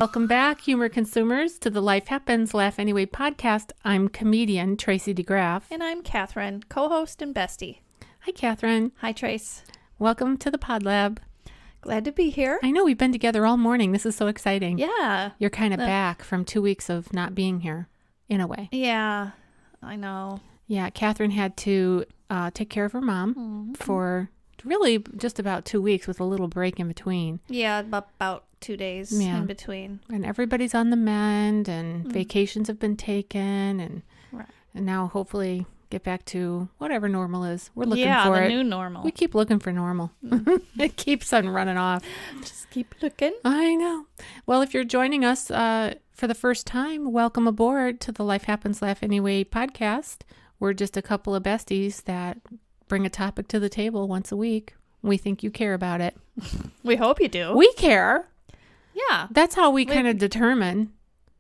Welcome back, humor consumers, to the Life Happens, Laugh Anyway podcast. I'm comedian Tracy DeGraaf. And I'm Cathrine, co-host and bestie. Hi, Cathrine. Hi, Trace. Welcome to the Pod Lab. Glad to be here. I know we've been together all morning. This is so exciting. Yeah. You're kind of back from 2 weeks of not being here, in a way. Yeah, I know. Yeah, Cathrine had to take care of her mom for really just about 2 weeks with a little break in between. Yeah, about 2 days in between. And everybody's on the mend, and vacations have been taken, and now hopefully get back to whatever normal is. We're looking for it. Yeah, the new normal. We keep looking for normal. It keeps on running off. Just keep looking. I know. Well, if you're joining us for the first time, welcome aboard to the Life Happens, Laugh Anyway podcast. We're just a couple of besties that bring a topic to the table once a week. We think you care about it. We hope you do. We care. Yeah. That's how we kind of determine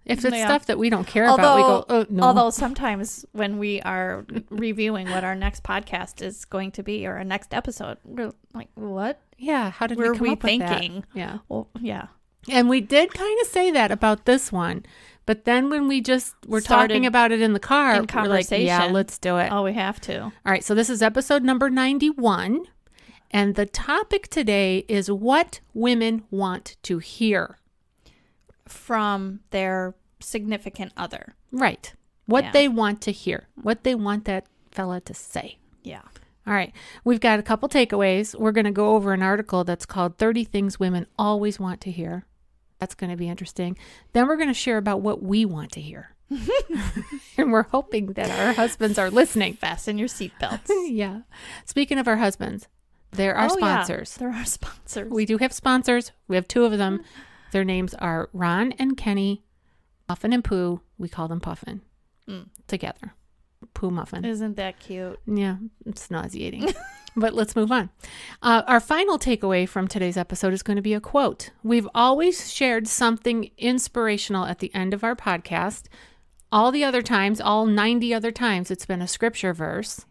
if it's stuff that we don't care about. We go, oh, no. Although sometimes when we are reviewing what our next podcast is going to be or our next episode, we're like, what? Yeah. How did we come up with that? Yeah. Well, yeah. And we did kind of say that about this one. But then when we just were talking about it in the car, we're like, yeah, let's do it. Oh, we have to. All right. So this is episode number 91. And the topic today is what women want to hear from their significant other. Right. What they want to hear. What they want that fella to say. Yeah. All right. We've got a couple takeaways. We're going to go over an article that's called 30 Things Women Always Want to Hear. That's going to be interesting. Then we're going to share about what we want to hear. And we're hoping that our husbands are listening. Fasten your seatbelts. Yeah. Speaking of our husbands, they're our sponsors. Yeah, they're our sponsors. We do have sponsors. We have two of them. Their names are Ron and Kenny, Muffin and Pooh. We call them Puffin together. Pooh Muffin. Isn't that cute? Yeah, it's nauseating. But let's move on. Our final takeaway from today's episode is going to be a quote. We've always shared something inspirational at the end of our podcast. All the other times, all 90 other times, it's been a scripture verse.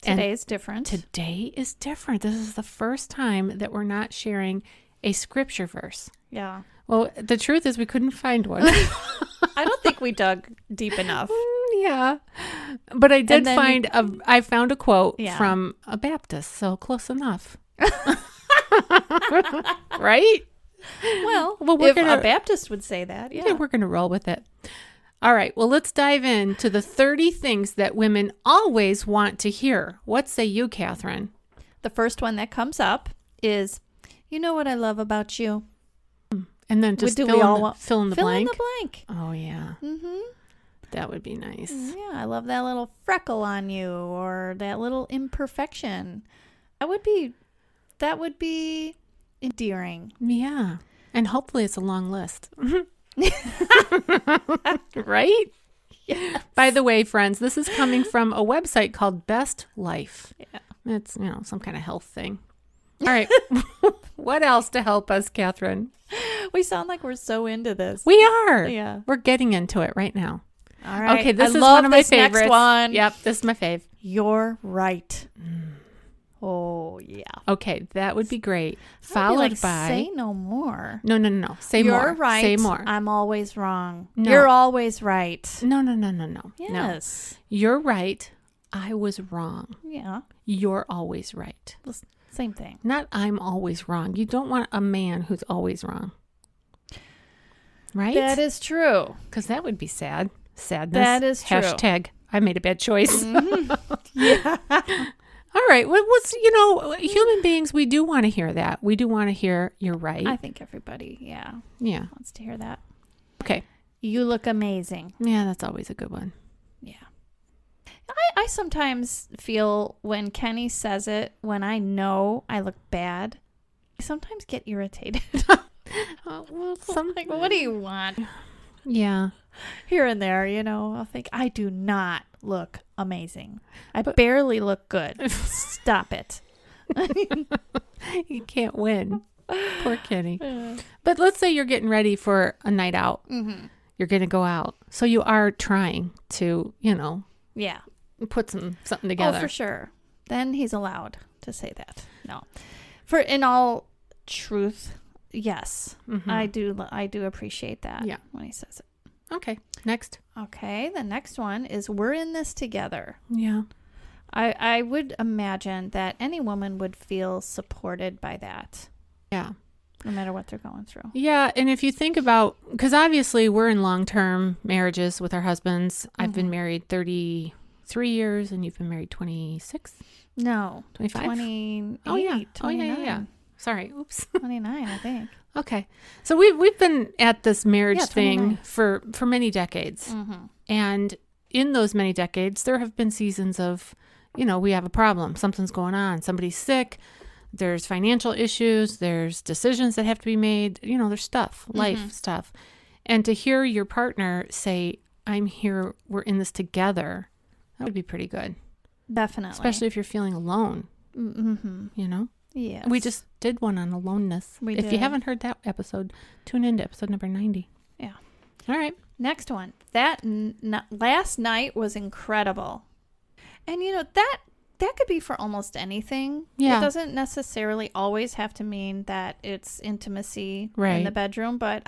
Today's different. Today is different. This is the first time that we're not sharing a scripture verse. Yeah. Well, the truth is we couldn't find one. I don't think we dug deep enough. Yeah. But I did I found a quote from a Baptist, so close enough. Right? Well if a Baptist would say that, yeah. We're going to roll with it. All right. Well, let's dive into the 30 things that women always want to hear. What say you, Cathrine? The first one that comes up is, you know what I love about you? And then just fill in the blank. Fill in the blank. Oh, yeah. Mm-hmm. That would be nice. Yeah, I love that little freckle on you or that little imperfection. That would be endearing. Yeah. And hopefully it's a long list. Right? Yes. By the way, friends, this is coming from a website called Best Life. Yeah. It's, some kind of health thing. All right. What else to help us, Cathrine? We sound like we're so into this. We are. Yeah. We're getting into it right now. All right. Okay, this is one of my favorites. Next one. Yep, this is my fave. You're right. Oh, yeah. Okay, that would be great. Followed by... Say no more. No. Say more. You're right. Say more. I'm always wrong. No. You're always right. No. Yes. No. You're right. I was wrong. Yeah. You're always right. Well, same thing. Not I'm always wrong. You don't want a man who's always wrong. Right? That is true. Because that would be sad. Sadness. That is true. Hashtag, I made a bad choice. Mm-hmm. Yeah. All right. Well, human beings, we do want to hear that. We do want to hear you're right. I think everybody, wants to hear that. Okay. You look amazing. Yeah, that's always a good one. Yeah. I sometimes feel when Kenny says it, when I know I look bad, I sometimes get irritated. What do you want? Yeah. Here and there, I'll think, I do not look amazing. I barely look good. Stop it. You can't win. Poor Kenny. But let's say you're getting ready for a night out. Mm-hmm. You're going to go out. So you are trying to, put something together. Oh, for sure. Then he's allowed to say that. No. In all truth, Yes. Mhm. I do appreciate that when he says it. Okay. Next. Okay. The next one is we're in this together. Yeah. I would imagine that any woman would feel supported by that. Yeah. No matter what they're going through. Yeah. And if you think about, because obviously we're in long-term marriages with our husbands. I've been married 33 years and you've been married 26? No. 25? 28. Oh, yeah. 29. Yeah. Sorry. Oops. 29, I think. Okay. So we've been at this marriage thing 29. for many decades. Mm-hmm. And in those many decades, there have been seasons of, we have a problem. Something's going on. Somebody's sick. There's financial issues. There's decisions that have to be made. There's stuff, life stuff. And to hear your partner say, I'm here, we're in this together, that would be pretty good. Definitely. Especially if you're feeling alone, Yes. We just did one on aloneness. If you haven't heard that episode, tune into episode number 90. Yeah. All right. Next one. That last night was incredible. And that could be for almost anything. Yeah. It doesn't necessarily always have to mean that it's intimacy in the bedroom, but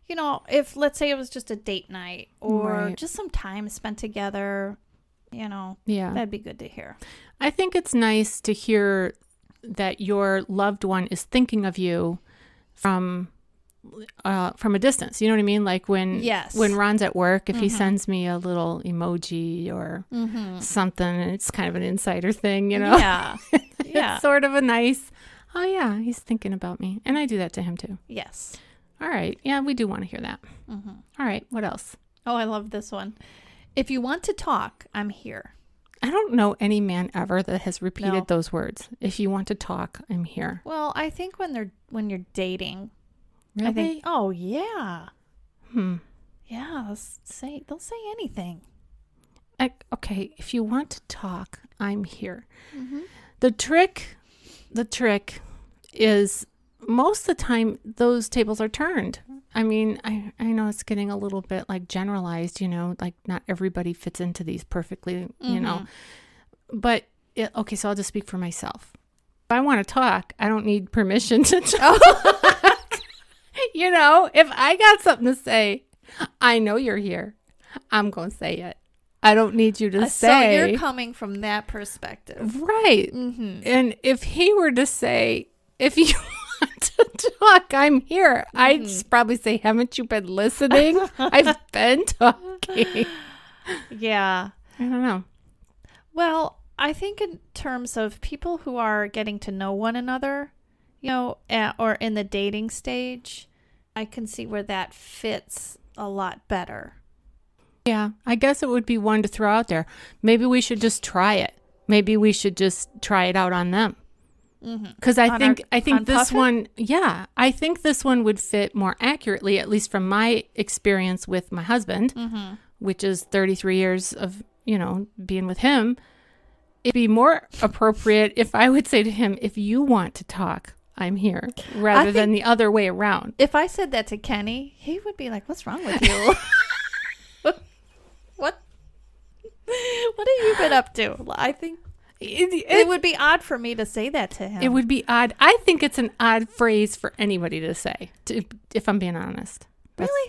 if let's say it was just a date night or just some time spent together, that'd be good to hear. I think it's nice to hear that your loved one is thinking of you from a distance. You know what I mean? Like when Ron's at work, if he sends me a little emoji or something, it's kind of an insider thing, Yeah. Yeah. It's sort of a nice, oh yeah, he's thinking about me. And I do that to him too. Yes. All right. Yeah, we do want to hear that. Mm-hmm. All right. What else? Oh, I love this one. If you want to talk, I'm here. I don't know any man ever that has repeated those words. If you want to talk, I'm here. Well, I think when you're dating, really? I think, oh yeah. Yeah, they'll say anything. Okay, if you want to talk, I'm here. Mm-hmm. The trick is most of the time those tables are turned. I mean, I know it's getting a little bit like generalized, like not everybody fits into these perfectly, but okay, so I'll just speak for myself. If I want to talk, I don't need permission to talk. If I got something to say, I know you're here. I'm going to say it. I don't need you to say. So you're coming from that perspective. Right. Mm-hmm. And if he were to say, if you want to talk, I'm here, I'd probably say, haven't you been listening? I've been talking. Yeah. I don't know. Well, I think in terms of people who are getting to know one another, or in the dating stage, I can see where that fits a lot better. Yeah, I guess it would be one to throw out there. Maybe we should just try it. Maybe we should just try it out on them. Because I think this one, I think this one would fit more accurately, at least from my experience with my husband, which is 33 years of, being with him. It'd be more appropriate if I would say to him, if you want to talk, I'm here, rather than the other way around. If I said that to Kenny, he would be like, what's wrong with you? What have you been up to? I think it would be odd for me to say that to him. It would be odd. I think it's an odd phrase for anybody to say, if I'm being honest.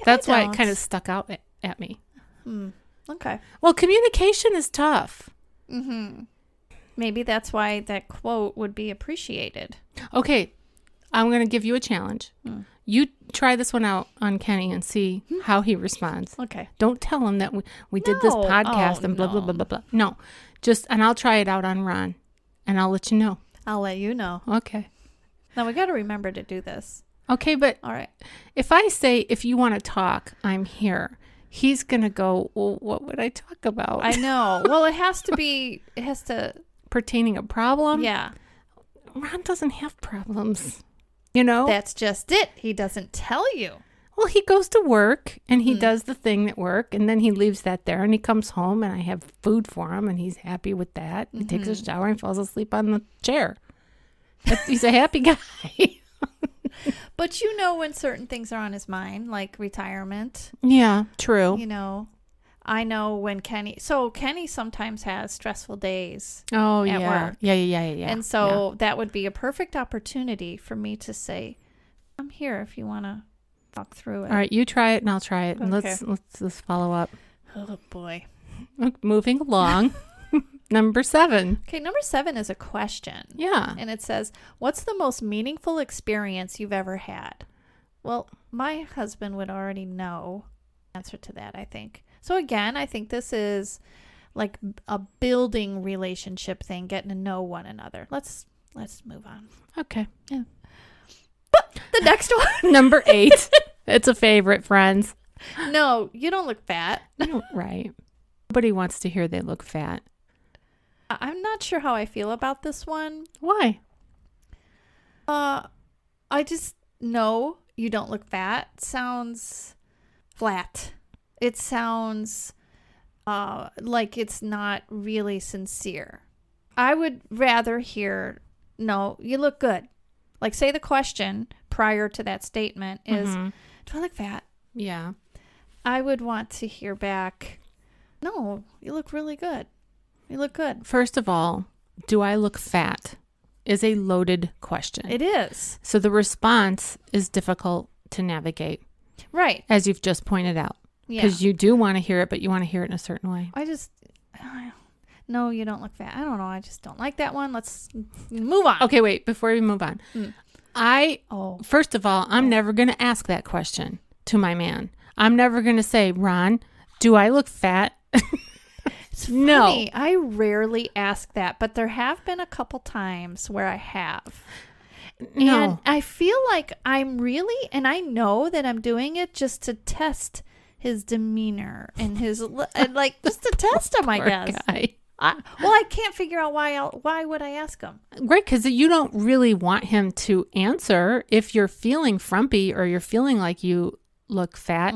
That's why it kind of stuck out at me. Okay. Well, communication is tough. Maybe that's why that quote would be appreciated. Okay. I'm going to give you a challenge. You try this one out on Kenny and see how he responds. Okay. Don't tell him that we did this podcast and blah, blah, blah, blah, blah. No. And I'll try it out on Ron and I'll let you know. I'll let you know. Okay. Now we got to remember to do this. Okay, but all right. If I say, if you want to talk, I'm here, he's going to go, well, what would I talk about? I know. Well, it has to pertaining a problem. Yeah. Ron doesn't have problems. That's just it. He doesn't tell you. Well, he goes to work and he does the thing at work and then he leaves that there and he comes home and I have food for him and he's happy with that. He takes a shower and falls asleep on the chair. He's a happy guy. But when certain things are on his mind, like retirement. Yeah, true. I know when Kenny sometimes has stressful days at work. Yeah. And so that would be a perfect opportunity for me to say, I'm here if you want to talk through it. All right, you try it and I'll try it. And Okay. let's just follow up. Oh, boy. Moving along. Number 7. Okay, number 7 is a question. Yeah. And it says, what's the most meaningful experience you've ever had? Well, my husband would already know the answer to that, I think. So again, I think this is like a building relationship thing, getting to know one another. Let's move on. Okay. Yeah. The next one. Number 8. It's a favorite, friends. No, you don't look fat. Right. Nobody wants to hear they look fat. I'm not sure how I feel about this one. Why? I just know you don't look fat. Sounds flat. It sounds like it's not really sincere. I would rather hear, no, you look good. Like, say the question prior to that statement is, do I look fat? Yeah. I would want to hear back, no, you look really good. You look good. First of all, do I look fat is a loaded question. It is. So the response is difficult to navigate. Right. As you've just pointed out. Yeah. Because you do want to hear it, but you want to hear it in a certain way. No, you don't look fat. I don't know. I just don't like that one. Let's move on. Okay, wait. Before we move on. First of all, I'm never going to ask that question to my man. I'm never going to say, Ron, do I look fat? It's funny. I rarely ask that, but there have been a couple times where I have. No. And I feel like I'm really, and I know that I'm doing it just to test his demeanor and his, and like, just to test him, I guess. Guy. I can't figure out why would I ask him? Right, because you don't really want him to answer if you're feeling frumpy or you're feeling like you look fat.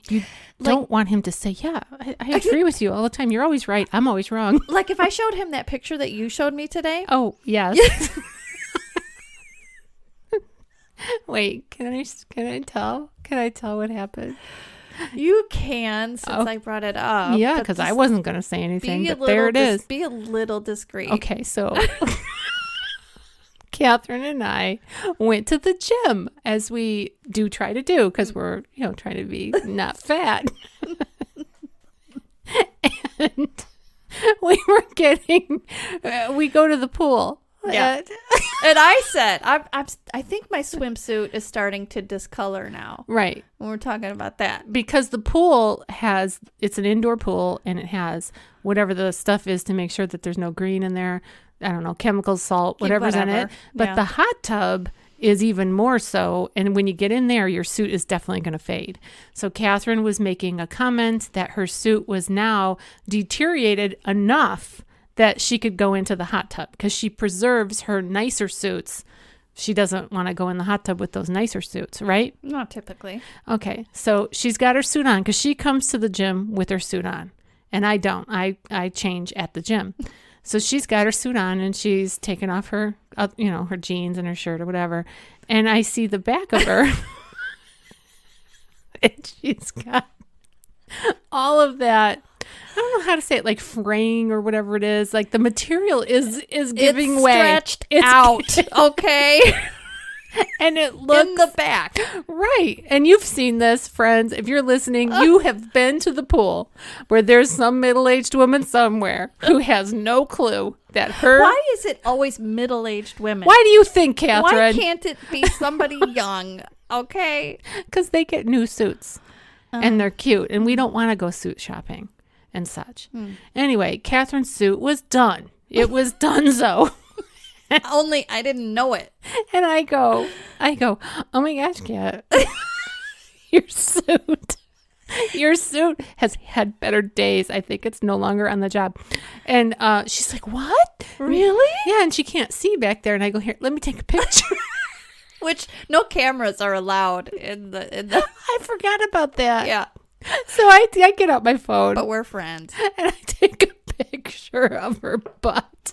You don't want him to say, yeah, I agree with you all the time. You're always right. I'm always wrong. Like if I showed him that picture that you showed me today. Oh, yes. Wait, can I tell? Can I tell what happened? You can, since I brought it up. Yeah, because I wasn't going to say anything, but there it is. Be a little discreet. Okay, so Cathrine and I went to the gym, as we do try to do, because we're, trying to be not fat. And we go to the pool. Yeah. And I said, I think my swimsuit is starting to discolor now. Right. When we're talking about that. Because the pool it's an indoor pool, and it has whatever the stuff is to make sure that there's no green in there. I don't know, chemicals, salt, whatever's in it. But the hot tub is even more so. And when you get in there, your suit is definitely going to fade. So Cathrine was making a comment that her suit was now deteriorated enough that she could go into the hot tub because she preserves her nicer suits. She doesn't want to go in the hot tub with those nicer suits, right? Not typically. Okay. So she's got her suit on because she comes to the gym with her suit on. And I don't. I change at the gym. So she's got her suit on and she's taken off her, her jeans and her shirt or whatever. And I see the back of her. And she's got all of that. I don't know how to say it, like fraying or whatever it is. Like the material is giving way. Stretched out. Okay. And it looks in the back. Right. And you've seen this, friends. If you're listening, you have been to the pool where there's some middle-aged woman somewhere who has no clue that her... Why is it always middle-aged women? Why do you think, Cathrine? Why can't it be somebody young? Okay. Because they get new suits and they're cute and we don't want to go suit shopping and such. Anyway, Cathrine's suit was done. It was donezo. Only I didn't know it. And I go, oh my gosh, Kat, your suit has had better days. I think it's no longer on the job. And she's like, what? Really? Yeah, and she can't see back there. And I go, here, let me take a picture. Which no cameras are allowed in the. I forgot about that. Yeah. So I get out my phone. But we're friends. And I take a picture of her butt.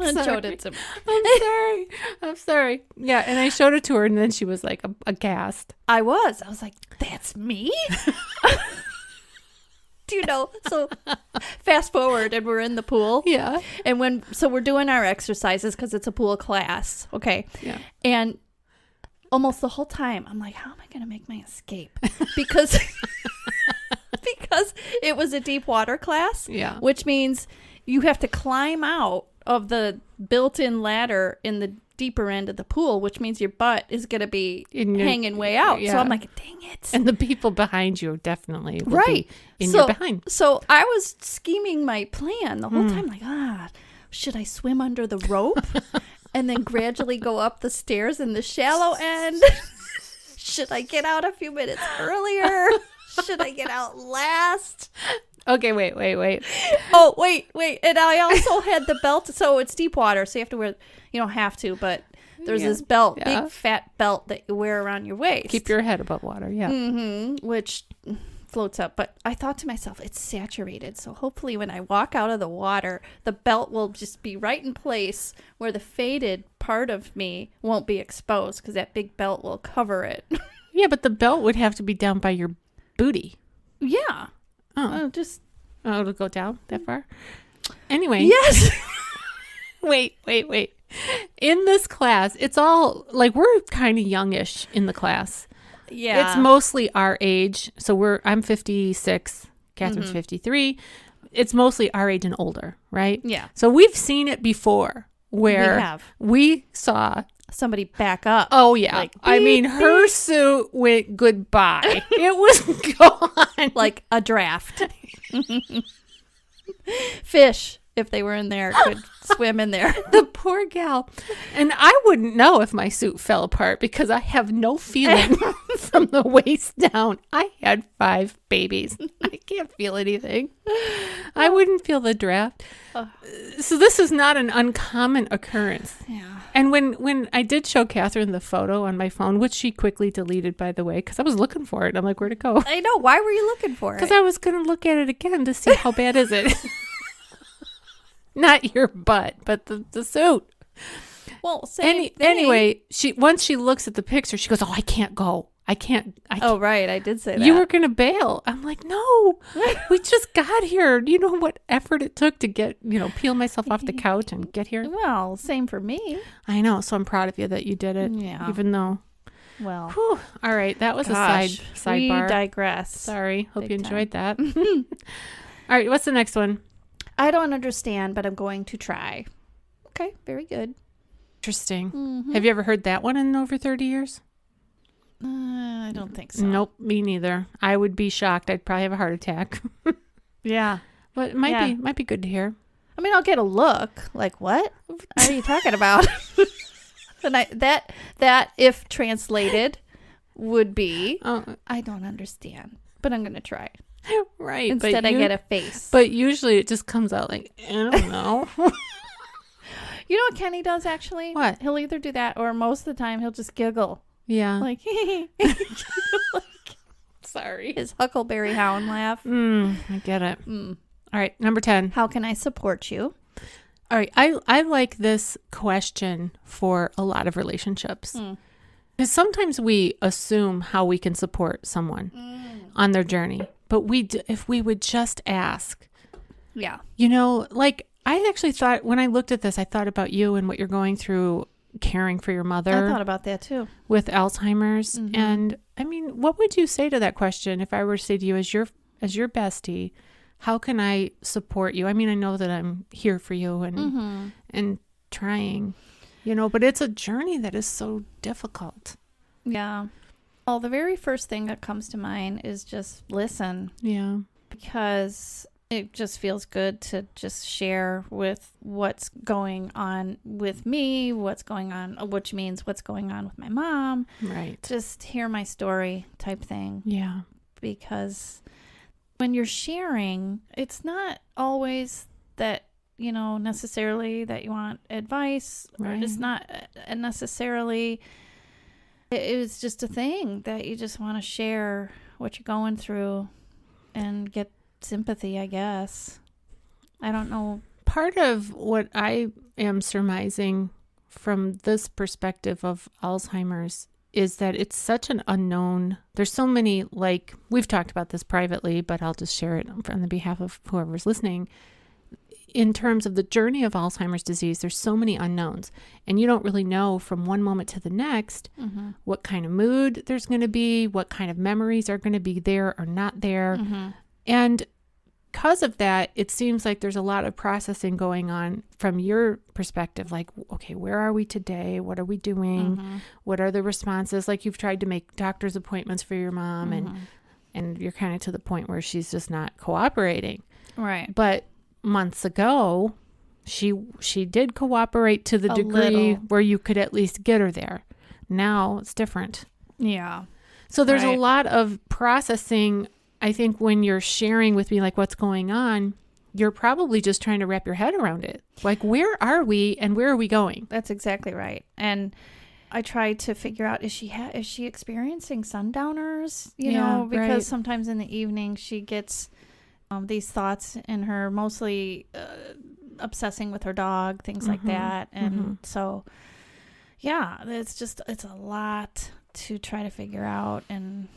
And showed it to me. I'm sorry. Yeah, and I showed it to her, and then she was like aghast. I was like, that's me? Do you know? So fast forward, and we're in the pool. Yeah. And so we're doing our exercises because it's a pool class. Okay. Yeah. And almost the whole time, I'm like, how am I going to make my escape? Because it was a deep water class, which means you have to climb out of the built-in ladder in the deeper end of the pool, which means your butt is going to be hanging way out. So I'm like, dang it. And the people behind you definitely will be in your behind. So I was scheming my plan the whole time, like, should I swim under the rope and then gradually go up the stairs in the shallow end? Should I get out a few minutes earlier? Should I get out last? Okay, wait. Oh, wait. And I also had the belt. So it's deep water, so you have to wear, you don't have to, but there's this belt, big fat belt that you wear around your waist. Keep your head above water, which floats up. But I thought to myself, it's saturated. So hopefully when I walk out of the water, the belt will just be right in place where the faded part of me won't be exposed because that big belt will cover it. Yeah, but the belt would have to be down by your booty. Yeah. Oh, it'll go down that far? Anyway. Yes. Wait. In this class, it's all, like, we're kind of youngish in the class. Yeah. It's mostly our age. So I'm 56. Catherine's 53. It's mostly our age and older, right? Yeah. So we've seen it before where we saw somebody back up. Oh, yeah. Like, I mean, her suit went goodbye. It was gone. Like a draft. Fish, if they were in there, could swim in there. The poor gal. And I wouldn't know if my suit fell apart because I have no feeling from the waist down. I had 5 babies. I can't feel anything. I wouldn't feel the draft. So this is not an uncommon occurrence. Yeah. And when I did show Catherine the photo on my phone, which she quickly deleted, by the way, because I was looking for it. I'm like, where'd it go? I know. Why were you looking for it? Because I was going to look at it again to see how bad is it. Not your butt, but the suit. Well, same thing. Anyway, once she looks at the picture, she goes, "Oh, I can't go. I can't." Oh, right. I did say that. You were going to bail. I'm like, no, we just got here. Do you know what effort it took to get, peel myself off the couch and get here? Well, same for me. I know. So I'm proud of you that you did it. Yeah. Even though. Well. Whew. All right. That was a sidebar. We digress. Sorry. Hope you enjoyed that. All right. What's the next one? I don't understand, but I'm going to try. Okay. Very good. Interesting. Mm-hmm. Have you ever heard that one in over 30 years? I don't think so. Nope, me neither. I would be shocked. I'd probably have a heart attack. Yeah. But it might be good to hear. I mean, I'll get a look. Like, what are you talking about? And that, if translated, would be, I don't understand, but I'm going to try. Right. Instead, I get a face. But usually it just comes out like, I don't know. You know what Kenny does, actually? What? He'll either do that or most of the time he'll just giggle. Yeah. Like, sorry. His Huckleberry Hound laugh. I get it. All right. Number 10. How can I support you? All right. I like this question for a lot of relationships. Because sometimes we assume how we can support someone on their journey. But if we would just ask. Yeah. Like I actually thought, when I looked at this, I thought about you and what you're going through caring for your mother. I thought about that too. With Alzheimer's. And I mean, what would you say to that question if I were to say to you as your bestie, how can I support you? I mean, I know that I'm here for you and trying, but it's a journey that is so difficult. Yeah. Well, the very first thing that comes to mind is just listen. Yeah. Because it just feels good to just share with what's going on with me, which means what's going on with my mom. Right. Just hear my story type thing. Yeah. Because when you're sharing, it's not always that, necessarily that you want advice. Right. Or it's not necessarily, it's just a thing that you just want to share what you're going through and get sympathy, I guess. I don't know. Part of what I am surmising from this perspective of Alzheimer's is that it's such an unknown. There's so many, like, we've talked about this privately, but I'll just share it on the behalf of whoever's listening. in terms of the journey of Alzheimer's disease, there's so many unknowns, and you don't really know from one moment to the next what kind of mood there's going to be, what kind of memories are going to be there or not there. And because of that, it seems like there's a lot of processing going on from your perspective. Like, okay, where are we today? What are we doing? What are the responses? Like, you've tried to make doctor's appointments for your mom, and you're kind of to the point where she's just not cooperating. Right. But months ago, she did cooperate to the degree where you could at least get her there. Now it's different. Yeah. So there's a lot of processing. I think when you're sharing with me, like, what's going on, you're probably just trying to wrap your head around it. Like, where are we and where are we going? That's exactly right. And I try to figure out, is she experiencing sundowners? You know, because sometimes in the evening she gets these thoughts in her, mostly obsessing with her dog, things like that. And so, yeah, it's a lot to try to figure out. And,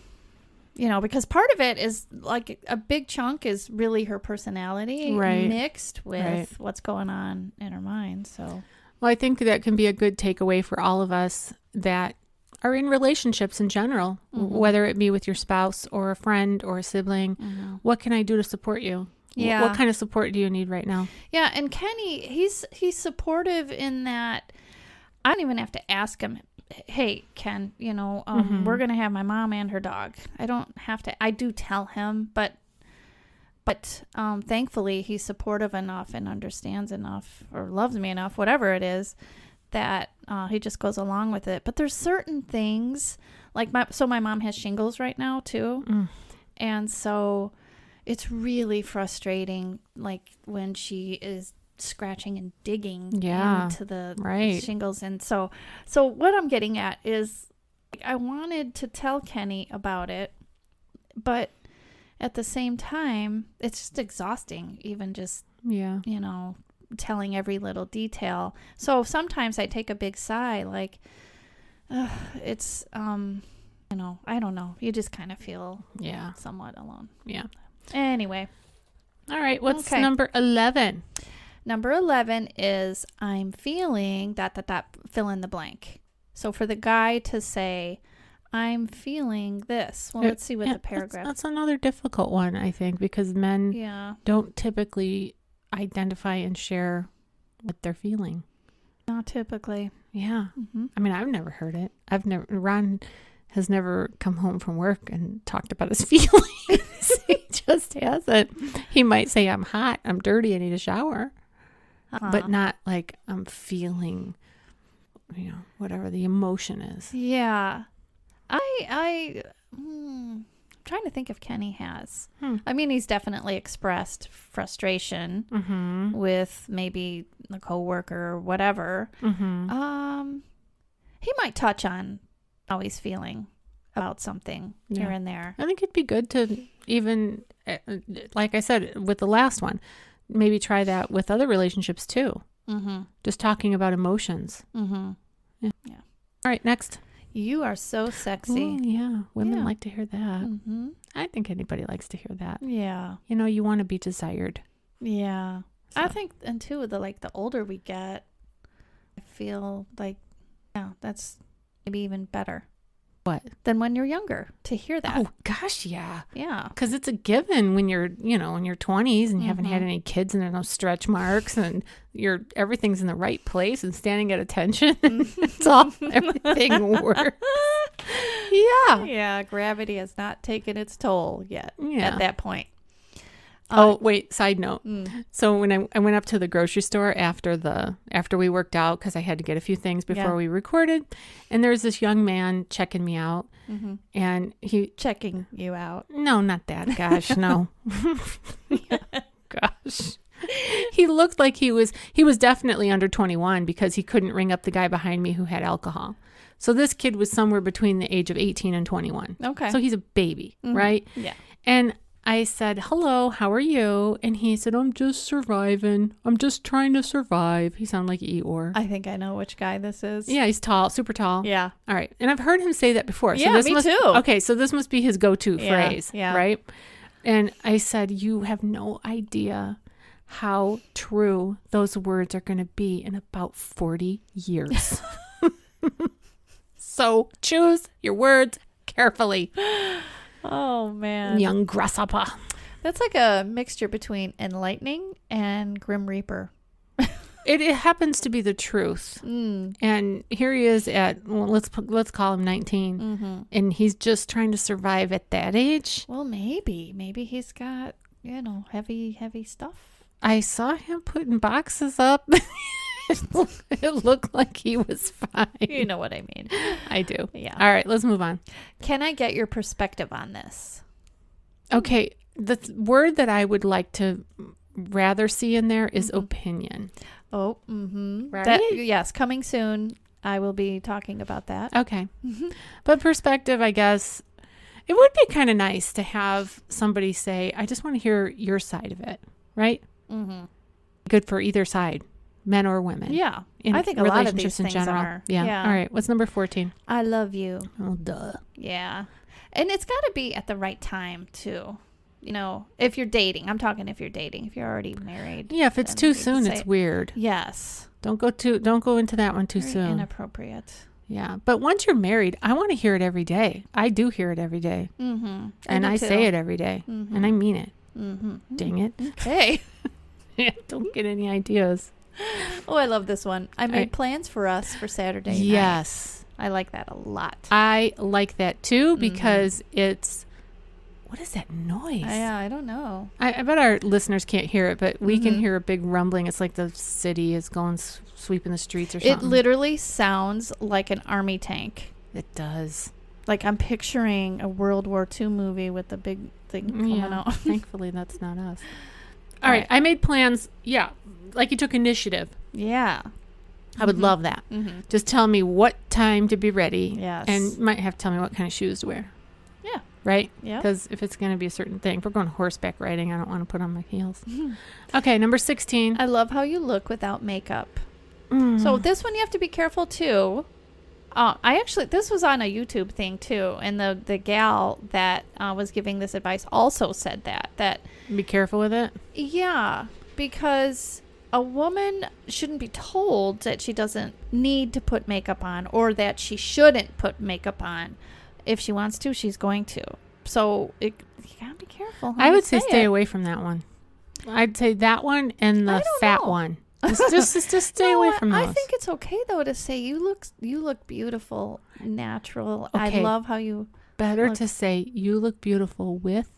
you know, because part of it is like a big chunk is really her personality mixed with what's going on in her mind. So, well, I think that can be a good takeaway for all of us that are in relationships in general, whether it be with your spouse or a friend or a sibling. What can I do to support you? Yeah. What kind of support do you need right now? Yeah. And Kenny, he's supportive in that I don't even have to ask him, hey, Ken, you know, we're going to have my mom and her dog. I don't have to. I do tell him, but thankfully he's supportive enough and understands enough or loves me enough, whatever it is, that he just goes along with it. But there's certain things like my mom has shingles right now too. And so it's really frustrating, like when she is scratching and digging into the shingles. And so what I'm getting at is I wanted to tell Kenny about it, but at the same time, it's just exhausting, even just, you know, telling every little detail. So sometimes I take a big sigh, like, it's, you know, I don't know. You just kind of feel somewhat alone. Yeah. Anyway. All right. What's number 11? Number 11 is I'm feeling ... fill in the blank. So for the guy to say, I'm feeling this. Well, let's see what the paragraph. That's another difficult one, I think, because men don't typically identify and share what they're feeling. Not typically. Yeah. I mean, I've never heard it. Ron has never come home from work and talked about his feelings. He just hasn't. He might say, I'm hot, I'm dirty, I need a shower. But not like I'm feeling, you know, whatever the emotion is. Yeah. I'm trying to think if Kenny has. I mean, he's definitely expressed frustration with maybe a coworker or whatever. He might touch on how he's feeling about something here and there. I think it'd be good to even, like I said, with the last one, maybe try that with other relationships too. Just talking about emotions. Yeah. All right, next. You are so sexy. Ooh, yeah. Women like to hear that. I think anybody likes to hear that. Yeah. You know, you want to be desired. Yeah. So. I think, and too, the older we get, I feel like, that's maybe even better. What? Than when you're younger, to hear that. Oh, gosh, yeah. Yeah. Because it's a given when you're, you know, in your 20s and you haven't had any kids and there's no stretch marks and everything's in the right place and standing at attention. It's all, everything works. Yeah. Yeah, gravity has not taken its toll yet at that point. Oh, wait, side note. So when I went up to the grocery store after we worked out, because I had to get a few things before we recorded, and there was this young man checking me out, and he... Checking you out. No, not that. Gosh, no. Gosh. He looked like he was definitely under 21 because he couldn't ring up the guy behind me who had alcohol. So this kid was somewhere between the age of 18 and 21. Okay. So he's a baby, right? Yeah. And I said, hello, how are you? And he said, I'm just surviving. I'm just trying to survive. He sounded like Eeyore. I think I know which guy this is. Yeah, he's tall, super tall. Yeah. All right. And I've heard him say that before. So yeah, this me too. Okay, so this must be his go-to phrase, right? And I said, you have no idea how true those words are going to be in about 40 years. So choose your words carefully. Oh, man. Young grasshopper. That's like a mixture between enlightening and Grim Reaper. It happens to be the truth. And here he is at, well, let's call him 19. And he's just trying to survive at that age. Well, maybe he's got, heavy stuff. I saw him putting boxes up. It looked like he was fine. You know what I mean. I do. Yeah. All right, let's move on. Can I get your perspective on this? Okay. The word that I would like to rather see in there is opinion. Oh, Right? Yes, coming soon. I will be talking about that. Okay. But perspective, I guess, it would be kind of nice to have somebody say, I just want to hear your side of it, right? Good for either side, men or women. Yeah. In I think a lot of these relationships in things general. are. Yeah. All right. What's number 14? I love you. Oh, duh. Yeah. And it's got to be at the right time, too. If you're dating. I'm talking if you're dating. If you're already married. Yeah, if it's too soon, it's weird. Yes. Don't go into that one too Very soon. Inappropriate. Yeah. But once you're married, I want to hear it every day. I do hear it every day. And I say it every day. And I mean it. Dang it. Okay. Don't get any ideas. Oh, I love this one. I made plans for us for Saturday night. Yes. I like that a lot. I like that too because it's, what is that noise? Yeah, I don't know. I bet our listeners can't hear it, but we can hear a big rumbling. It's like the city is going sweeping the streets or something. It literally sounds like an army tank. It does. Like I'm picturing a World War II movie with the big thing coming out. Thankfully, that's not us. All right. I made plans. Yeah. Like you took initiative. Yeah. I would love that. Just tell me what time to be ready. Yes. And you might have to tell me what kind of shoes to wear. Yeah. Right? Yeah. Because if it's going to be a certain thing, if we're going horseback riding, I don't want to put on my heels. Okay. Number 16. I love how you look without makeup. So this one you have to be careful too. This was on a YouTube thing too. And the gal that was giving this advice also said that Be careful with it. Yeah, because a woman shouldn't be told that she doesn't need to put makeup on or that she shouldn't put makeup on. If she wants to, she's going to. So you gotta be careful. I would say stay away from that one. I'd say that one and the fat one. Just stay away from those. I think it's okay though to say you look beautiful, natural. Okay. I love how you. Better to say you look beautiful with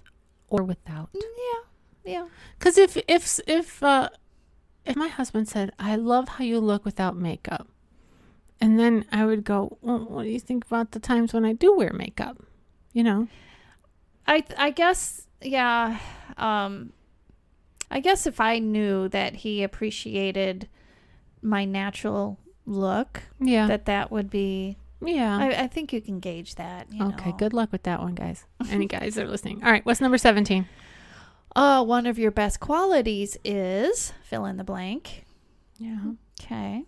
or without. Yeah. Because if my husband said, I love how you look without makeup, and then I would go, well, what do you think about the times when I do wear makeup? I guess, yeah. I guess if I knew that he appreciated my natural look, that would be. Yeah. I think you can gauge that. Okay, good luck with that one, guys. Any guys that are listening. All right, what's number 17? One of your best qualities is fill in the blank. Yeah. Okay.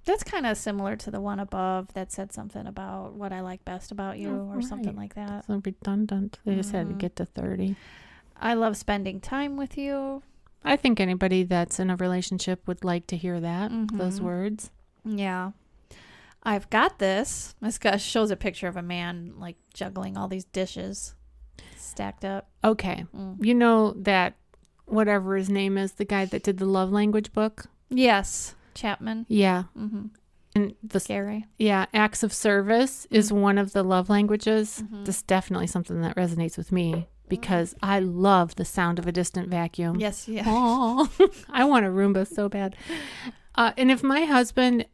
That's kind of similar to the one above that said something about what I like best about you or something like that. So redundant. They just had to get to 30. I love spending time with you. I think anybody that's in a relationship would like to hear that, those words. Yeah. I've got this. This guy shows a picture of a man like juggling all these dishes stacked up. Okay. You know that whatever his name is, the guy that did the love language book? Yes. Chapman. Yeah. And Scary. Yeah. Acts of service is one of the love languages. This is definitely something that resonates with me because I love the sound of a distant vacuum. Yes. Yeah. Oh, I want a Roomba so bad. And if my husband,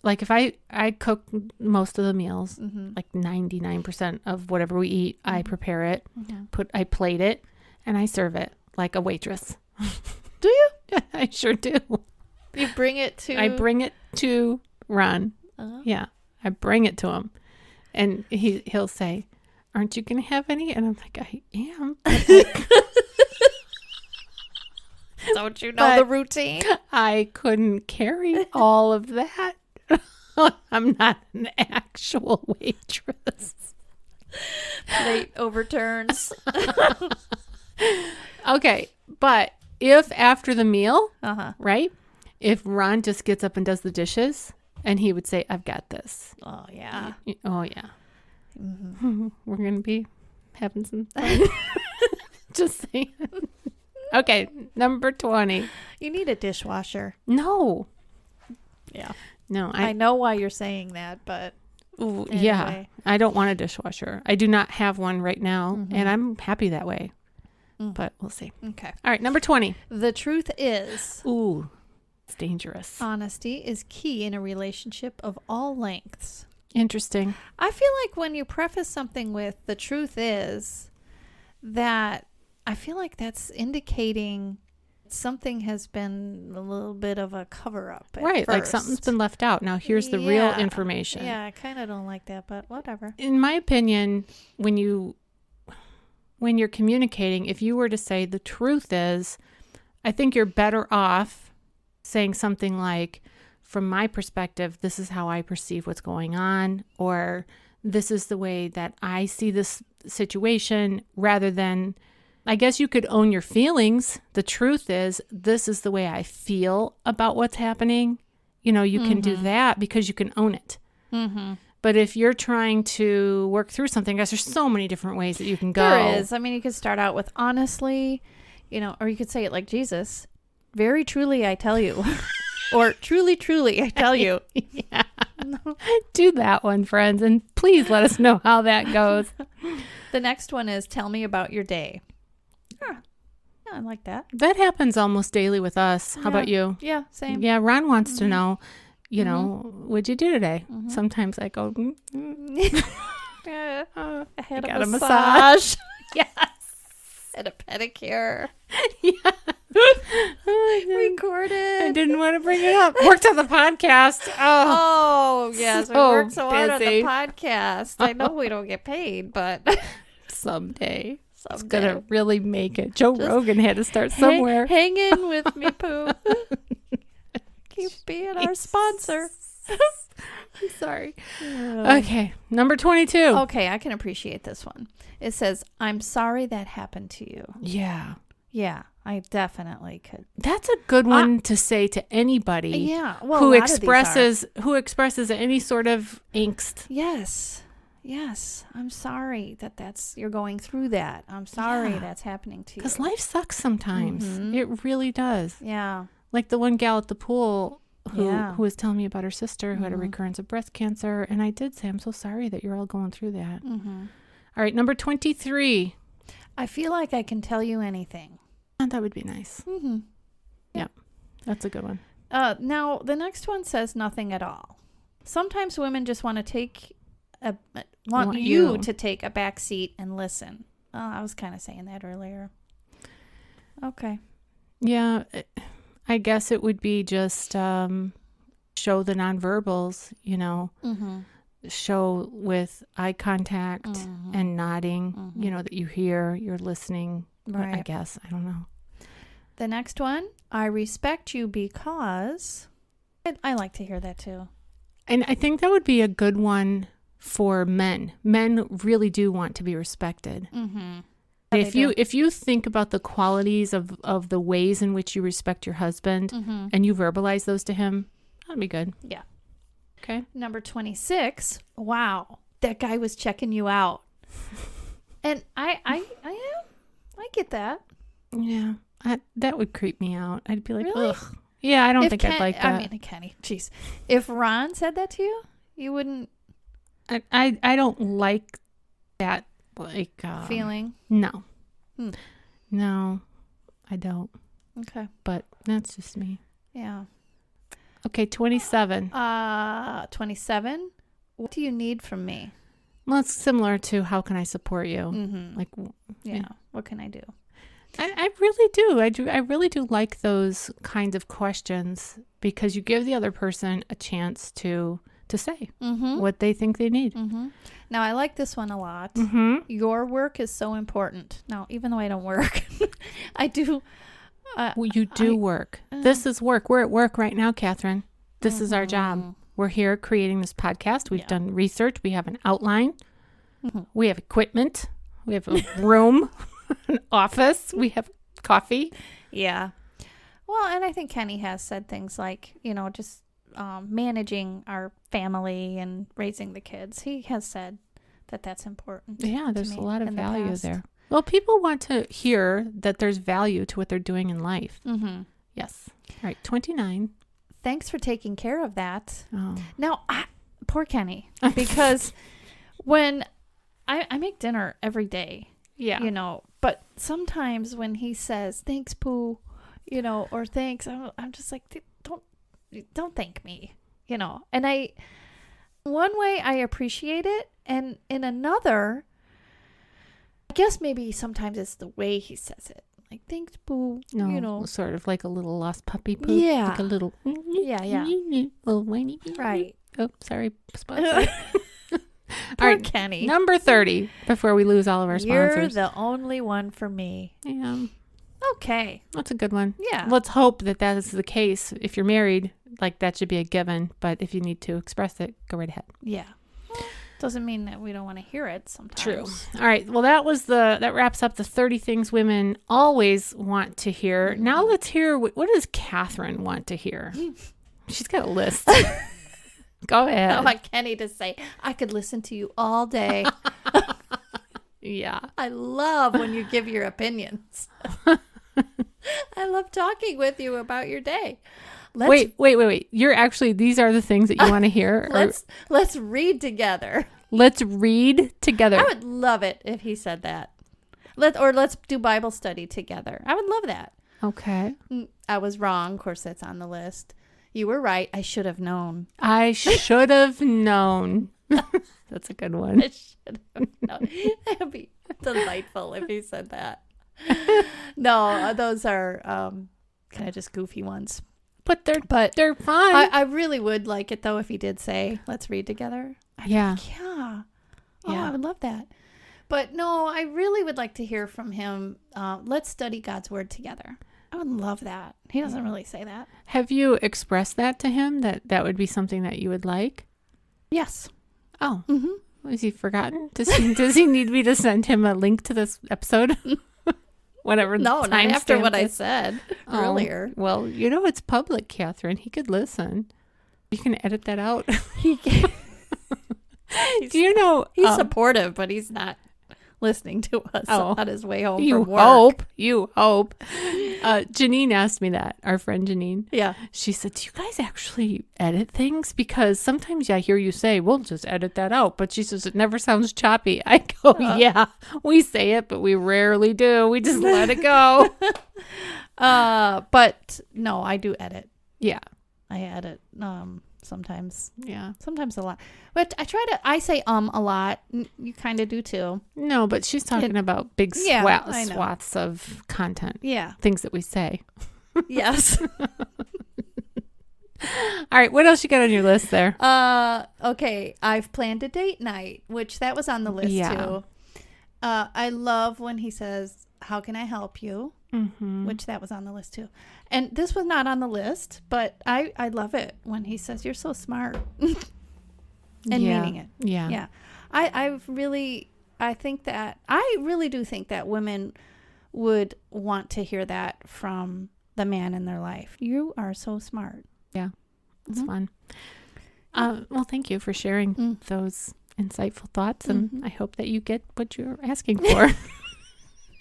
like if I cook most of the meals, like 99% of whatever we eat, I prepare it, I plate it, and I serve it like a waitress. Do you? I sure do. You bring it to? I bring it to Ron. Yeah, I bring it to him, and he'll say, "Aren't you going to have any?" And I'm like, "I am." Don't you know the routine? I couldn't carry all of that. I'm not an actual waitress. Plate overturns. Okay, but if after the meal, Uh-huh. right? If Ron just gets up and does the dishes and he would say, I've got this. Oh, yeah. Oh, yeah. Mm-hmm. We're going to be having some fun. Just saying. Okay, number 20. You need a dishwasher. No. Yeah. No, I know why you're saying that, but Ooh, anyway. yeah, I don't want a dishwasher. I do not have one right now, Mm-hmm. and I'm happy that way. But we'll see. Okay. All right, number 20. The truth is, Ooh, it's dangerous. honesty is key in a relationship of all lengths. Interesting. I feel like when you preface something with the truth is, that I feel like that's indicating something has been a little bit of a cover-up. Right, like something's been left out. Now here's the real information. Yeah, I kind of don't like that, but whatever. In my opinion, when you're communicating, if you were to say the truth is, I think you're better off saying something like, from my perspective, this is how I perceive what's going on, or this is the way that I see this situation, rather than, I guess you could own your feelings. The truth is, this is the way I feel about what's happening. You know, you can do that because you can own it. Mm-hmm. But if you're trying to work through something, guys, there's so many different ways that you can go. There is. I mean, you could start out with honestly, or you could say it like Jesus. Very truly, I tell you. Or truly, truly, I tell you. Yeah. Do that one, friends. And please let us know how that goes. The next one is tell me about your day. Yeah, I like that. That happens almost daily with us. How about you? Yeah, same. Yeah, Ron wants to know, what'd you do today? Sometimes I go, I had got a massage. Yes. And a pedicure. Yeah. Recorded. I didn't want to bring it up. Worked on the podcast. Oh, yes. We so worked so hard on the busy. podcast. I know we don't get paid, but Someday. It's going to really make it. Joe Rogan had to start somewhere. Hang in with me, Pooh. Keep being our sponsor. I'm sorry. Okay. Number 22. Okay, I can appreciate this one. It says, I'm sorry that happened to you. Yeah. Yeah, I definitely could. That's a good one to say to anybody. Yeah. Well, who expresses any sort of angst. Yes. I'm sorry that you're going through that. I'm sorry that's happening to you. Because life sucks sometimes. It really does. Yeah. Like the one gal at the pool who was telling me about her sister who had a recurrence of breast cancer. And I did say, I'm so sorry that you're all going through that. All right, number 23. I feel like I can tell you anything. Oh, that would be nice. Yeah, that's a good one. Now, the next one says nothing at all. Sometimes women just want to want you to take a back seat and listen. I was kind of saying that earlier. Okay. Yeah, I guess it would be just show the nonverbals, show with eye contact and nodding, that you hear, you're listening. Right. I guess. I don't know. The next one, I respect you because... I like to hear that too. And I think that would be a good one for men. Men really do want to be respected. If you think about the qualities of the ways in which you respect your husband and you verbalize those to him, that'd be good. Yeah. Okay. Number 26. Wow, that guy was checking you out. And I get that. Yeah. That would creep me out. I'd be like, really? ugh. Yeah, I don't think I'd like that. I mean, Kenny, jeez. If Ron said that to you, you wouldn't... I don't like that, feeling? No. No, I don't. Okay. But that's just me. Yeah. Okay, 27. 27. What do you need from me? Well, it's similar to how can I support you? Like, yeah. What can I do? I really do. I really do like those kinds of questions because you give the other person a chance to say what they think they need. Now, I like this one a lot. Your work is so important. Now, even though I don't work, I do. Well, you do work. This is work. We're at work right now, Cathrine. This is our job. We're here creating this podcast. We've done research. We have an outline. We have equipment. We have a room, an office. We have coffee. Yeah. Well, and I think Kenny has said things like, just managing our family and raising the kids. He has said that that's important. Yeah, there's a lot of value there. Well, people want to hear that there's value to what they're doing in life. Mm-hmm. Yes. All right, 29. Thanks for taking care of that. Oh. Now, poor Kenny, because when I make dinner every day, but sometimes when he says, thanks, Pooh, or thanks, I'm just like, don't thank me, and one way I appreciate it, and in another, I guess maybe sometimes it's the way he says it. Like, thanks, Pooh. No, sort of like a little lost puppy Pooh. Yeah. Like a little. Yeah. Little whiny. Right. Oh, sorry. Sponsor. Poor Kenny. Number 30, before we lose all of our sponsors. You're the only one for me. Yeah. Okay. That's a good one. Yeah. Let's hope that is the case. If you're married, like, that should be a given. But if you need to express it, go right ahead. Yeah. Doesn't mean that we don't want to hear it sometimes. True. All right. Well, that wraps up the 30 things women always want to hear. Now let's hear what does Cathrine want to hear? She's got a list. Go ahead. I want Kenny to say, I could listen to you all day. Yeah. I love when you give your opinions. I love talking with you about your day. Wait. You're actually, these are the things that you want to hear? Let's read together. Let's read together. I would love it if he said that. Let's do Bible study together. I would love that. Okay. I was wrong. Of course, that's on the list. You were right. I should have known. I should have known. That's a good one. I should have known. That would be delightful if he said that. No, those are kind of just goofy ones. But they're fun. I really would like it, though, if he did say, let's read together. Yeah. Yeah. Oh, I would love that. But no, I really would like to hear from him. Let's study God's word together. I would love that. He doesn't really say that. Have you expressed that to him, that would be something that you would like? Yes. Oh. Mm-hmm. Has he forgotten? Does he need me to send him a link to this episode? Whatever. No, not after what I said earlier. Well, it's public, Cathrine. He could listen. You can edit that out. He can. Do you know? He's supportive, but he's not listening to us on his way home from work. You hope. Janine asked me that, our friend Janine. Yeah. She said, do you guys actually edit things? Because sometimes I hear you say, we'll just edit that out. But she says, it never sounds choppy. I go, yeah, we say it, but we rarely do. We just let it go. But no, I do edit. Yeah. I edit sometimes. Yeah. Sometimes a lot. But I say a lot. You kind of do too. No, but she's talking about big swaths of content. Yeah. Things that we say. Yes. All right. What else you got on your list there? Okay. I've planned a date night, which that was on the list too. I love when he says, how can I help you? Mm-hmm. Which that was on the list too. And this was not on the list, but I love it when he says, you're so smart. And meaning it. Yeah. Yeah. I really do think that women would want to hear that from the man in their life. You are so smart. Yeah. It's fun. Well, thank you for sharing those insightful thoughts, and I hope that you get what you're asking for.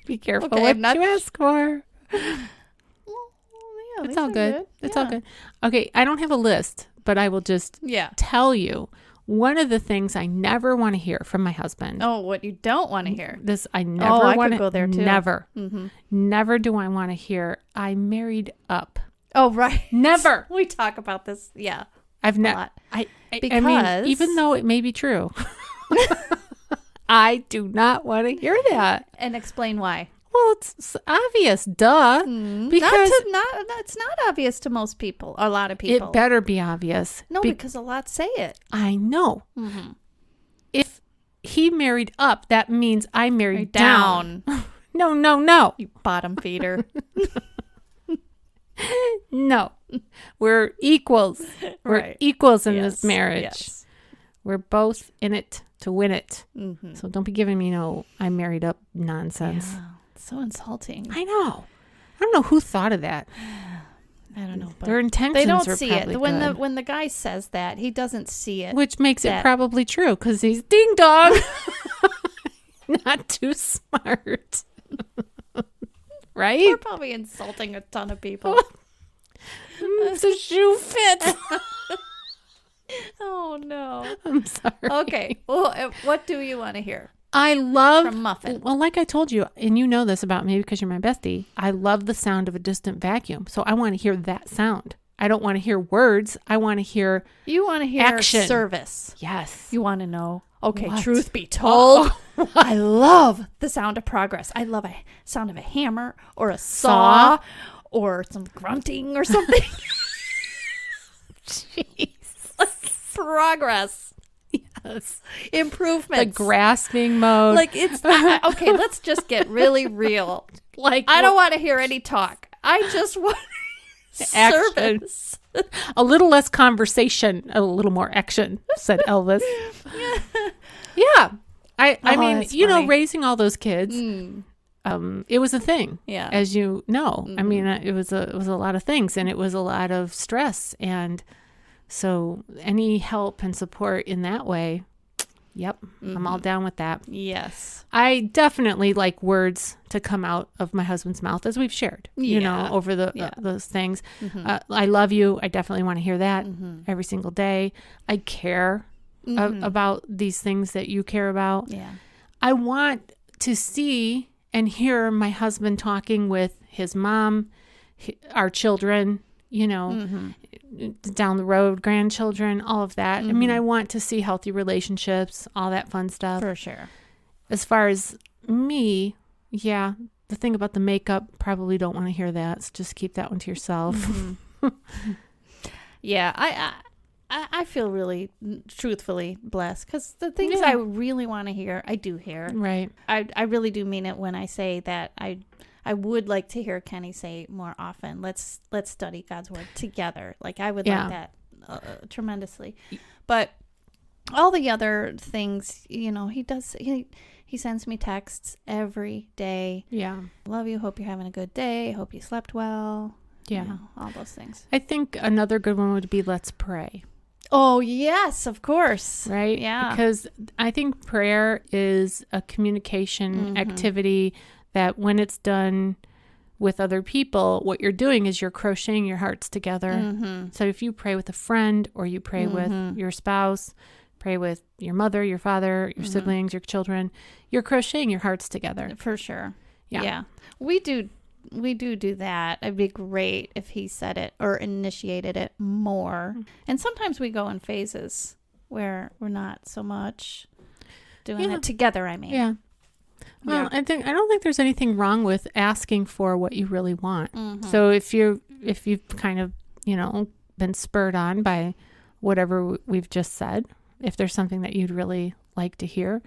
Be careful what you ask for. Well, it's all good. It's all good. Okay, I don't have a list, but I will just tell you one of the things I never want to hear from my husband. Oh, what you don't want to hear? This I never want to go there too. Never. Mm-hmm. Never do I want to hear I married up. Oh, right. Never. We talk about this. Yeah. I've never. I mean, even though it may be true, I do not want to hear that. And explain why. Well, it's obvious, duh. Because it's not obvious to most people, a lot of people. It better be obvious. No, because a lot say it. I know. Mm-hmm. If he married up, that means I married down. No. You bottom feeder. No. We're equals. We're equals in this marriage. Yes. We're both in it to win it. Mm-hmm. So don't be giving me no I married up nonsense. Yeah. So insulting. I know. I don't know who thought of that. I don't know. But their intentions they don't are see it. probably When good. when the guy says that, he doesn't see it. Which makes it probably true because he's ding dong. Not too smart. Right? We're probably insulting a ton of people. The shoe fits. Oh, no. I'm sorry. Okay. Well, what do you want to hear? I love... From Muffin. Well, like I told you, and you know this about me because you're my bestie, I love the sound of a distant vacuum. So I want to hear that sound. I don't want to hear words. I want to hear You want to hear action. service. Yes. You want to know. Okay, What? truth be told, I love the sound of progress. I love a sound of a hammer or a saw or some grunting or something. Jeez. Progress. Yes. Improvements. The grasping mode. Like it's okay, let's just get really real. Like I don't want to hear any talk. I just want action. service. A little less conversation, a little more action, said Elvis. Yeah. I mean, that's you know, funny. raising all those kids, it was a thing. Yeah. As you know. I mean, it was a lot of things, and it was a lot of stress, and so any help and support in that way, yep, I'm all down with that. Yes. I definitely like words to come out of my husband's mouth, as we've shared, you know, over those things. I love you. I definitely want to hear that every single day. I care about these things that you care about. Yeah. I want to see and hear my husband talking with his mom, our children, you know, down the road, grandchildren, all of that. I mean, I want to see healthy relationships, all that fun stuff. For sure. As far as me, yeah, the thing about the makeup, probably don't want to hear that. So just keep that one to yourself. Yeah, I feel really truthfully blessed because the things I really want to hear, I do hear. Right. I really do mean it when I say that I would like to hear Kenny say more often, let's study God's word together. Like I would like that tremendously. But all the other things, you know, he sends me texts every day. Yeah. Love you. Hope you're having a good day. Hope you slept well. Yeah. You know, all those things. I think another good one would be let's pray. Oh, yes, of course. Right? Yeah. Because I think prayer is a communication activity that when it's done with other people, what you're doing is you're crocheting your hearts together. So if you pray with a friend or you pray with your spouse, pray with your mother, your father, your siblings, your children, you're crocheting your hearts together. For sure. Yeah. Yeah. We do that. It'd be great if he said it or initiated it more. And sometimes we go in phases where we're not so much doing it together, I mean. Yeah. Well, I don't think there's anything wrong with asking for what you really want. So if you've kind of, you know, been spurred on by whatever we've just said, if there's something that you'd really like to hear,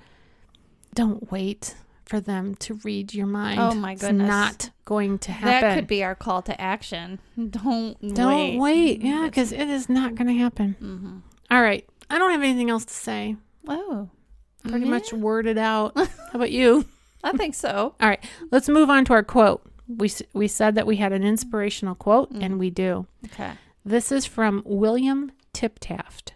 don't wait for them to read your mind. Oh my goodness. It's not going to happen. That could be our call to action. Don't wait. Yeah, because it is not going to happen. All right. I don't have anything else to say. Oh. Pretty much worded out. How about you? I think so. All right. Let's move on to our quote. We said that we had an inspirational quote, and we do. Okay. This is from William Tiptaft.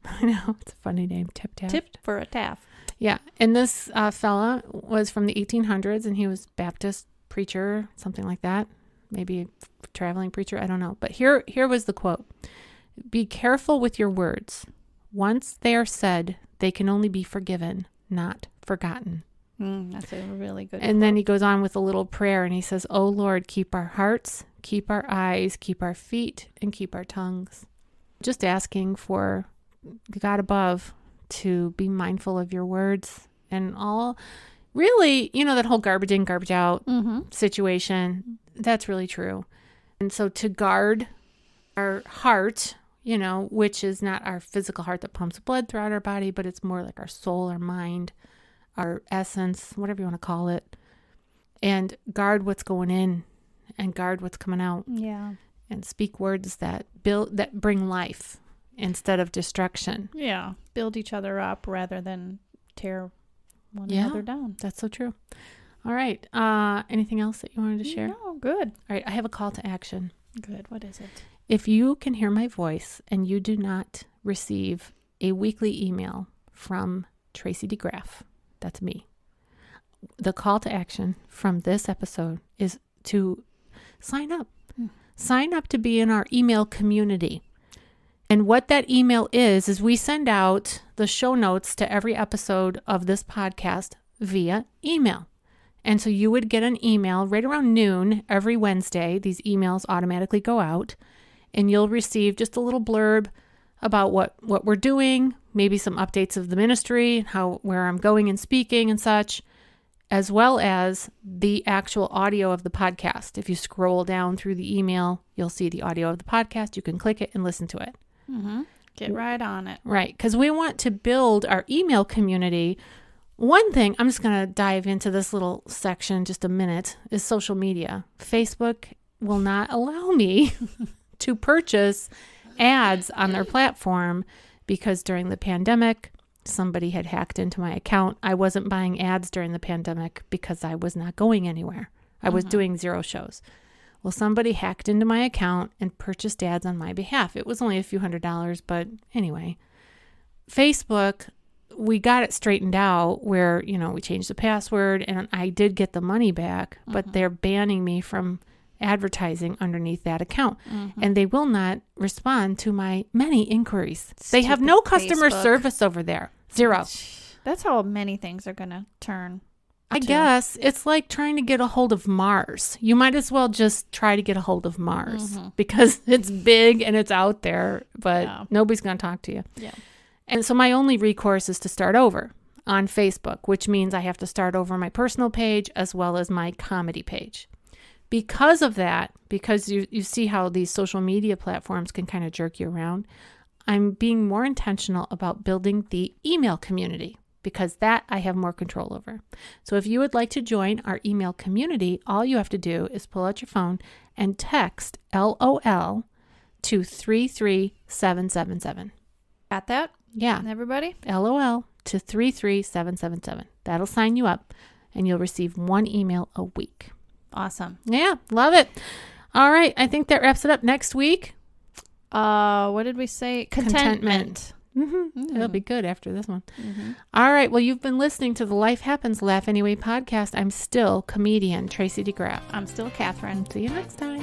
I know. It's a funny name, Tiptaft. Tip for a taff. Yeah. And this fella was from the 1800s, and he was Baptist preacher, something like that. Maybe a traveling preacher. I don't know. But here was the quote. Be careful with your words. Once they are said, they can only be forgiven, not forgotten. That's a really good And then he goes on with a little prayer, and he says, Oh, Lord, keep our hearts, keep our eyes, keep our feet, and keep our tongues. Just asking for God above to be mindful of your words and all. Really, you know, that whole garbage in, garbage out situation, that's really true. And so to guard our heart, you know, which is not our physical heart that pumps blood throughout our body, but it's more like our soul, our mind, our essence, whatever you want to call it. And guard what's going in and guard what's coming out. Yeah. And speak words that bring life instead of destruction. Yeah. Build each other up rather than tear one another down. That's so true. All right. Anything else that you wanted to share? No, good. All right. I have a call to action. Good. What is it? If you can hear my voice and you do not receive a weekly email from Tracy DeGraaf, that's me, the call to action from this episode is to sign up. Sign up to be in our email community. And what that email is we send out the show notes to every episode of this podcast via email. And so you would get an email right around noon every Wednesday. These emails automatically go out, and you'll receive just a little blurb about what we're doing, maybe some updates of the ministry, where I'm going and speaking and such, as well as the actual audio of the podcast. If you scroll down through the email, you'll see the audio of the podcast. You can click it and listen to it. Mm-hmm. Get right on it. Right, because we want to build our email community. One thing, I'm just going to dive into this little section just a minute, is social media. Facebook will not allow me to purchase ads on their platform because during the pandemic, somebody had hacked into my account. I wasn't buying ads during the pandemic because I was not going anywhere. I was doing 0 shows. Well, somebody hacked into my account and purchased ads on my behalf. It was only a few $100s, but anyway. Facebook, we got it straightened out where, we changed the password and I did get the money back, but they're banning me from advertising underneath that account. And they will not respond to my many inquiries. They have no customer service over there. 0. That's how many things are going to turn. I guess it's like trying to get a hold of Mars. You might as well just try to get a hold of Mars because it's big and it's out there, but nobody's going to talk to you. Yeah. And so my only recourse is to start over on Facebook, which means I have to start over my personal page as well as my comedy page. Because of that, because you see how these social media platforms can kind of jerk you around, I'm being more intentional about building the email community because that I have more control over. So if you would like to join our email community, all you have to do is pull out your phone and text LOL to 33777. Got that? Yeah. Everybody? LOL to 33777. That'll sign you up and you'll receive 1 email a week. Awesome. Yeah, love it. All right, I think that wraps it up. Next week. What did we say? Contentment. It'll be good after this one. All right, well, you've been listening to the Life Happens Laugh Anyway podcast. I'm still comedian Tracy DeGraaf. I'm still Cathrine. See you next time.